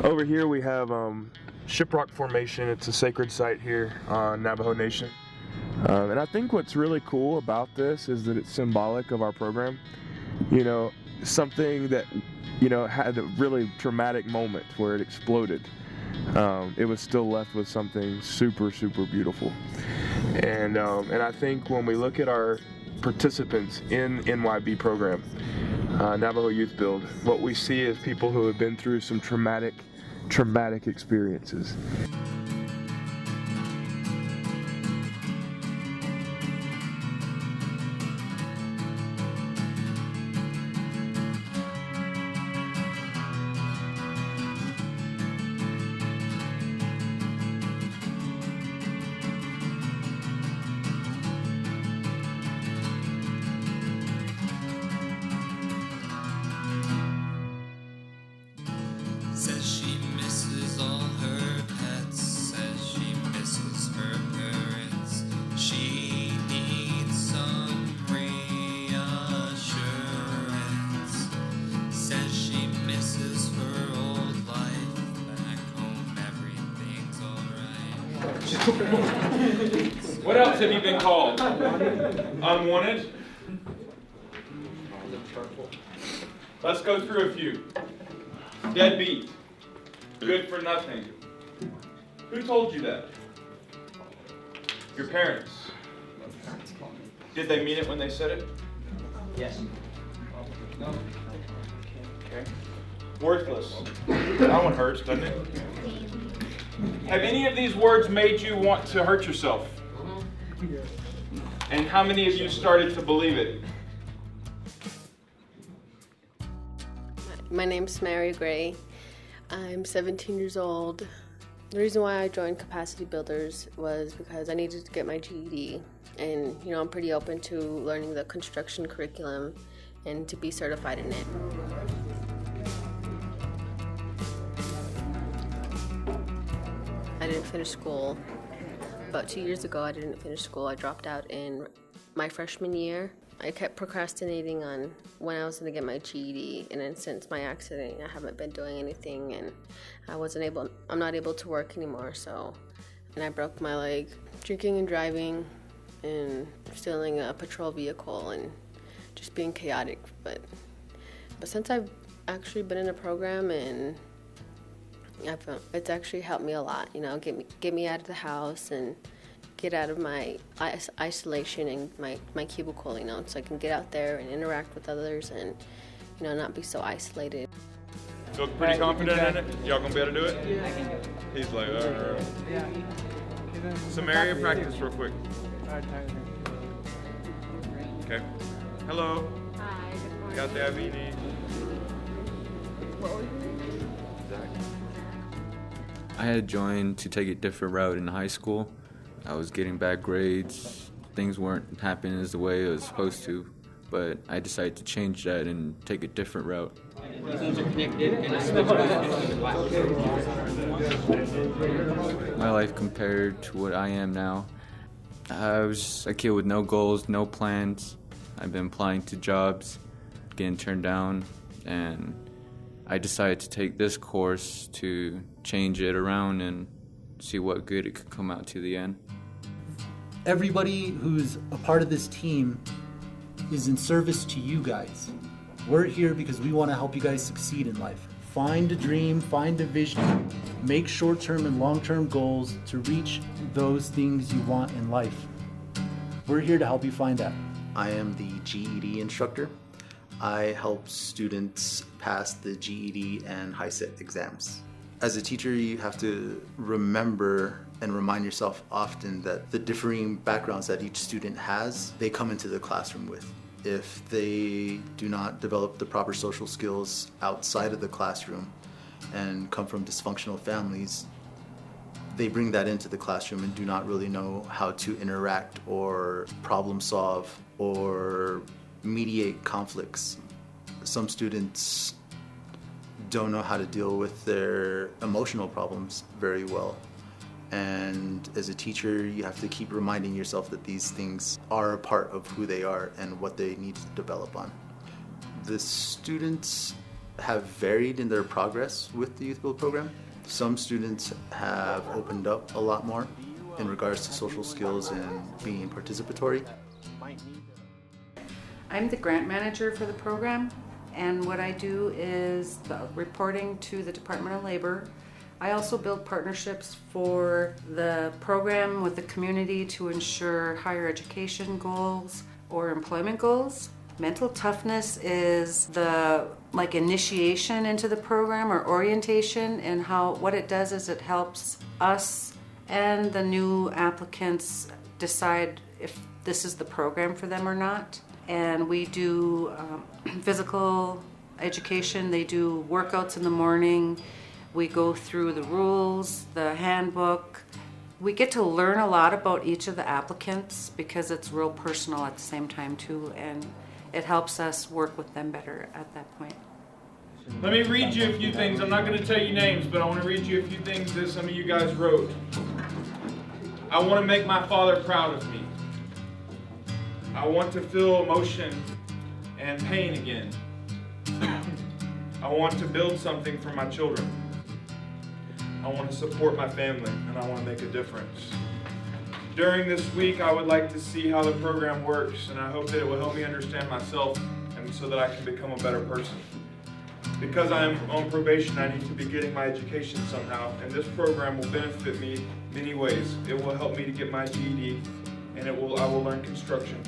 Over here we have Shiprock Formation. It's a sacred site here on Navajo Nation. And I think what's really cool about this is that it's symbolic of our program. You know, something that, you know, had a really traumatic moment where it exploded. It was still left with something super, super beautiful. And I think when we look at our participants in NYB program, Navajo Youth Build, what we see is people who have been through some traumatic experiences. Says she misses all her pets, says she misses her parents. She needs some reassurance. Says she misses her old life. Back home, everything's alright. What else have you been called? Unwanted? Let's go through a few. Deadbeat. Good for nothing. Who told you that? Your parents. Did they mean it when they said it? Yes. No. Okay. Worthless. That one hurts, doesn't it? Have any of these words made you want to hurt yourself? And how many of you started to believe it? My name's Mary Gray. I'm 17 years old. The reason why I joined Capacity Builders was because I needed to get my GED. And, you know, I'm pretty open to learning the construction curriculum and to be certified in it. I didn't finish school. About 2 years ago, I didn't finish school. I dropped out in my freshman year. I kept procrastinating on when I was going to get my GED, and then since my accident, I haven't been doing anything, and I'm not able to work anymore, and I broke my leg drinking and driving and stealing a patrol vehicle and just being chaotic, but since I've actually been in a program, and it's actually helped me a lot, you know, get me out of the house and get out of my isolation and my cubicle, you know, so I can get out there and interact with others and, you know, not be so isolated. Feel pretty confident in it? Y'all gonna be able to do it? Yeah, I can do it. He's like, Yeah. Some area practice real quick. Okay. Hello. Hi, good morning. Got the Avini. What was your name? I had joined to take a different route in high school. I was getting bad grades. Things weren't happening as the way it was supposed to, but I decided to change that and take a different route. These ones are connected and the switch goes into the glass. My life compared to what I am now, I was a kid with no goals, no plans. I've been applying to jobs, getting turned down, and I decided to take this course to change it around and see what good it could come out to the end. Everybody who's a part of this team is in service to you guys. We're here because we want to help you guys succeed in life. Find a dream, find a vision, make short-term and long-term goals to reach those things you want in life. We're here to help you find that. I am the GED instructor. I help students pass the GED and HiSET exams. As a teacher, you have to remember and remind yourself often that the differing backgrounds that each student has, they come into the classroom with. If they do not develop the proper social skills outside of the classroom and come from dysfunctional families, they bring that into the classroom and do not really know how to interact or problem solve or mediate conflicts. Some students don't know how to deal with their emotional problems very well. And as a teacher, you have to keep reminding yourself that these things are a part of who they are and what they need to develop on. The students have varied in their progress with the Youth Build program. Some students have opened up a lot more in regards to social skills and being participatory. I'm the grant manager for the program, and what I do is the reporting to the Department of Labor. I also build partnerships for the program with the community to ensure higher education goals or employment goals. Mental toughness is the initiation into the program or orientation, and what it does is it helps us and the new applicants decide if this is the program for them or not. And we do physical education. They do workouts in the morning. We go through the rules, the handbook. We get to learn a lot about each of the applicants because it's real personal at the same time too, and it helps us work with them better at that point. Let me read you a few things. I'm not going to tell you names, but I want to read you a few things that some of you guys wrote. I want to make my father proud of me. I want to feel emotion and pain again. I want to build something for my children. I want to support my family, and I want to make a difference. During this week, I would like to see how the program works, and I hope that it will help me understand myself and so that I can become a better person. Because I am on probation, I need to be getting my education somehow, and this program will benefit me many ways. It will help me to get my GED, and I will learn construction.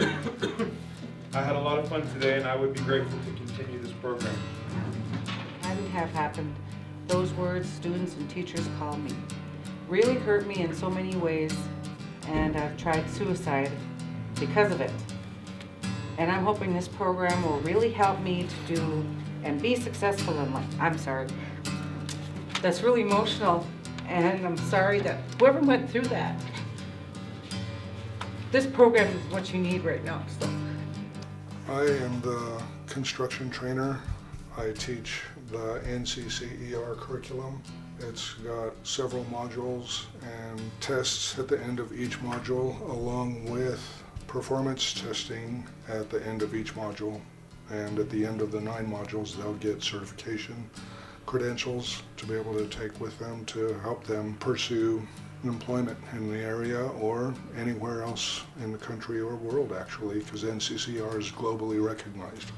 I had a lot of fun today, and I would be grateful to continue this program. Hadn't have happened. Those words students and teachers call me really hurt me in so many ways, and I've tried suicide because of it. And I'm hoping this program will really help me to do and be successful in life. I'm sorry. That's really emotional, and I'm sorry that whoever went through that. This program is what you need right now. So. I am the construction trainer. I teach the NCCER curriculum. It's got several modules and tests at the end of each module, along with performance testing at the end of each module. And at the end of the 9 modules, they'll get certification credentials to be able to take with them to help them pursue employment in the area or anywhere else in the country or world, actually, because NCCR is globally recognized.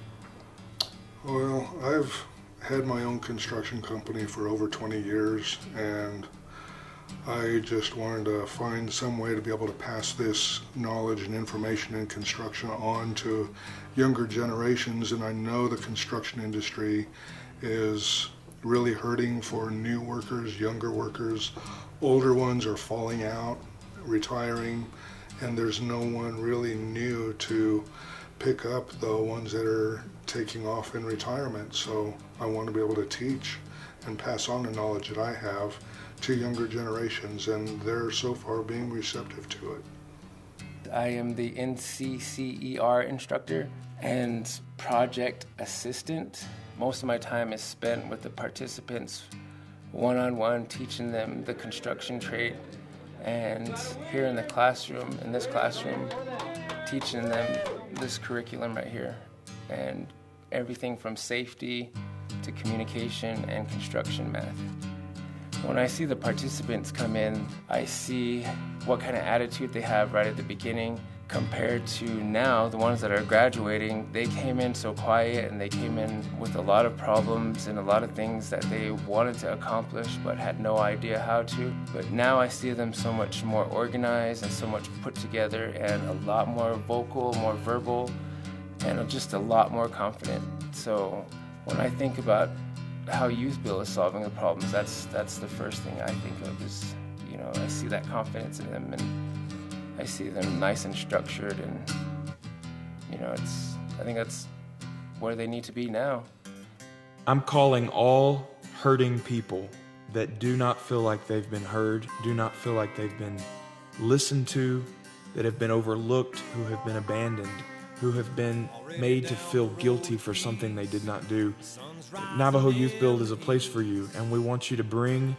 Well, I've had my own construction company for over 20 years, and I just wanted to find some way to be able to pass this knowledge and information in construction on to younger generations. And I know the construction industry is really hurting for new workers, younger workers. Older ones are falling out, retiring, and there's no one really new to pick up the ones that are taking off in retirement. So I want to be able to teach and pass on the knowledge that I have to younger generations, and they're so far being receptive to it. I am the NCCER instructor and project assistant. Most of my time is spent with the participants one-on-one, teaching them the construction trade, and here in the classroom, in this classroom, teaching them this curriculum right here, and everything from safety to communication and construction math. When I see the participants come in, I see what kind of attitude they have right at the beginning compared to now, the ones that are graduating. They came in so quiet, and they came in with a lot of problems and a lot of things that they wanted to accomplish but had no idea how to. But now I see them so much more organized and so much put together and a lot more vocal, more verbal, and just a lot more confident. So when I think about how Youth Build is solving the problems, that's the first thing I think of is, I see that confidence in them, and I see them nice and structured, and I think that's where they need to be now. I'm calling all hurting people that do not feel like they've been heard, do not feel like they've been listened to, that have been overlooked, who have been abandoned, who have been made to feel guilty for something they did not do. Navajo Youth Build is a place for you, and we want you to bring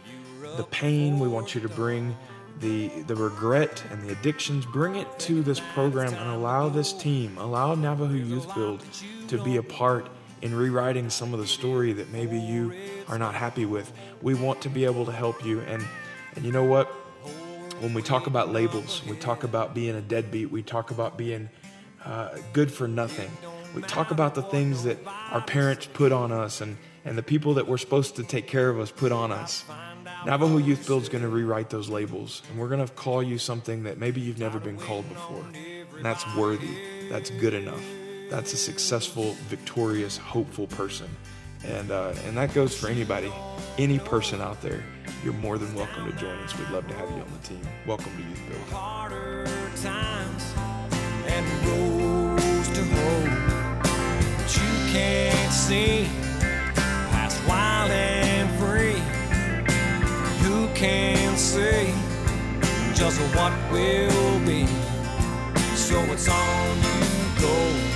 the pain. We want you to bring the regret and the addictions. Bring it to this program and allow this team, allow Navajo Youth Build to be a part in rewriting some of the story that maybe you are not happy with. We want to be able to help you. And you know what? When we talk about labels, we talk about being a deadbeat, we talk about being good for nothing. We talk about the things that our parents put on us and the people that were supposed to take care of us put on us. Navajo Youth Build is going to rewrite those labels, and we're going to call you something that maybe you've never been called before. And that's worthy. That's good enough. That's a successful, victorious, hopeful person. And that goes for anybody, any person out there. You're more than welcome to join us. We'd love to have you on the team. Welcome to Youth Build. Harder times and roads to hoe, but you can't see past wild and free. Who can say just what will be? So it's on you go.